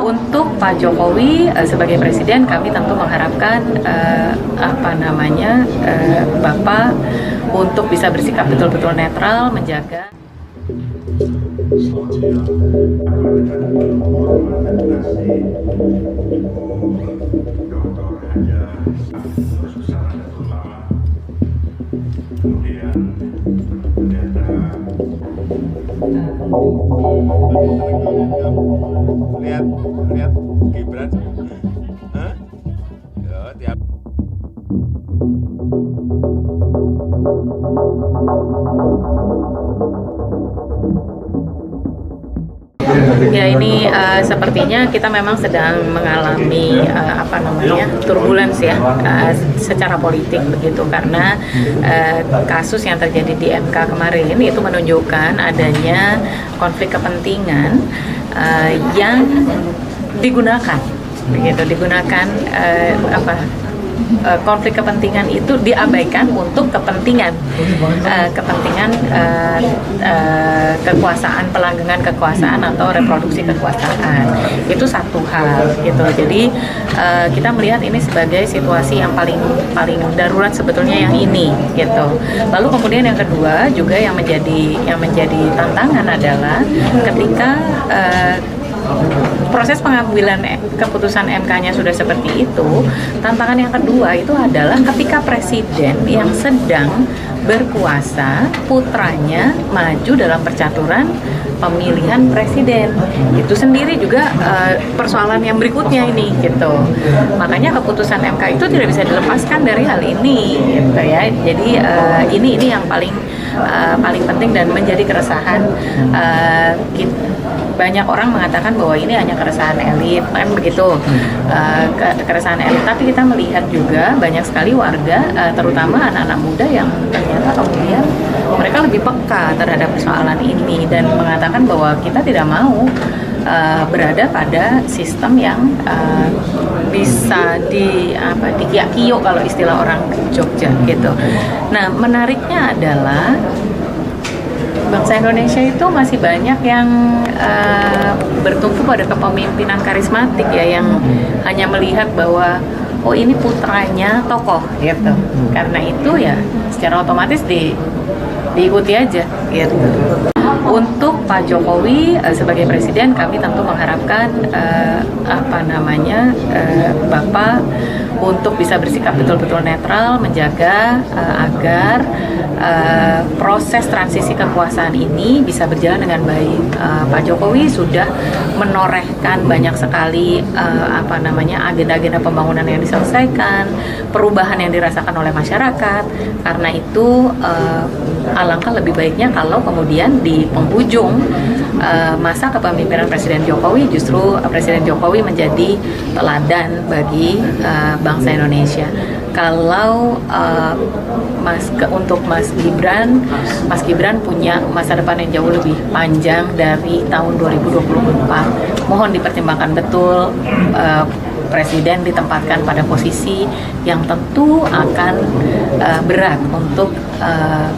Untuk Pak Jokowi sebagai presiden, kami tentu mengharapkan Bapak untuk bisa bersikap betul-betul netral, menjaga. lihat Gibran, ya tiap. Ya, ini sepertinya kita memang sedang mengalami turbulence ya secara politik begitu, karena kasus yang terjadi di MK kemarin itu menunjukkan adanya konflik kepentingan yang digunakan konflik kepentingan itu diabaikan untuk kepentingan kekuasaan, pelanggengan kekuasaan atau reproduksi kekuasaan. Itu satu hal gitu. Jadi kita melihat ini sebagai situasi yang paling darurat sebetulnya yang ini gitu. Lalu kemudian yang kedua juga yang menjadi tantangan adalah ketika proses pengambilan keputusan MK-nya sudah seperti itu, tantangan yang kedua itu adalah ketika presiden yang sedang berkuasa, putranya maju dalam percaturan pemilihan presiden. Itu sendiri juga persoalan yang berikutnya ini gitu. Makanya keputusan MK itu tidak bisa dilepaskan dari hal ini gitu ya. Jadi ini yang paling penting dan menjadi keresahan banyak orang mengatakan bahwa ini hanya keresahan elit, kan begitu, keresahan elit. Tapi kita melihat juga banyak sekali warga, terutama anak-anak muda yang ternyata kemudian mereka lebih peka terhadap persoalan ini dan mengatakan bahwa kita tidak mau berada pada sistem yang bisa dikiak-kiok kalau istilah orang Jogja gitu. Nah, menariknya adalah bangsa Indonesia itu masih banyak yang bertumpu pada kepemimpinan karismatik ya, yang hanya melihat bahwa oh ini putranya tokoh gitu. Karena itu ya secara otomatis diikuti aja gitu. Untuk Pak Jokowi sebagai presiden, kami tentu mengharapkan Bapak untuk bisa bersikap betul-betul netral, menjaga agar proses transisi kekuasaan ini bisa berjalan dengan baik. Pak Jokowi sudah menorehkan banyak sekali agenda-agenda pembangunan yang diselesaikan, perubahan yang dirasakan oleh masyarakat. Karena itu alangkah lebih baiknya kalau kemudian di penghujung masa kepemimpinan Presiden Jokowi justru Presiden Jokowi menjadi teladan bagi bangsa Indonesia. Kalau untuk Mas Gibran punya masa depan yang jauh lebih panjang dari tahun 2024. Mohon dipertimbangkan betul, Presiden ditempatkan pada posisi yang tentu akan berat untuk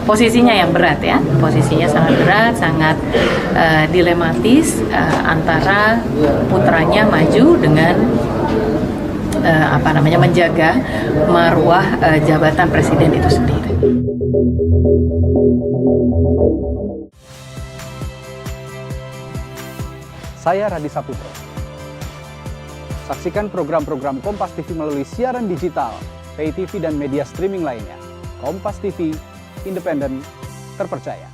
posisinya yang berat ya, posisinya sangat berat, sangat dilematis antara putranya maju dengan menjaga marwah jabatan presiden itu sendiri. Saya Radi Saputro. Saksikan program-program Kompas TV melalui siaran digital, pay TV dan media streaming lainnya. Kompas TV, independen, terpercaya.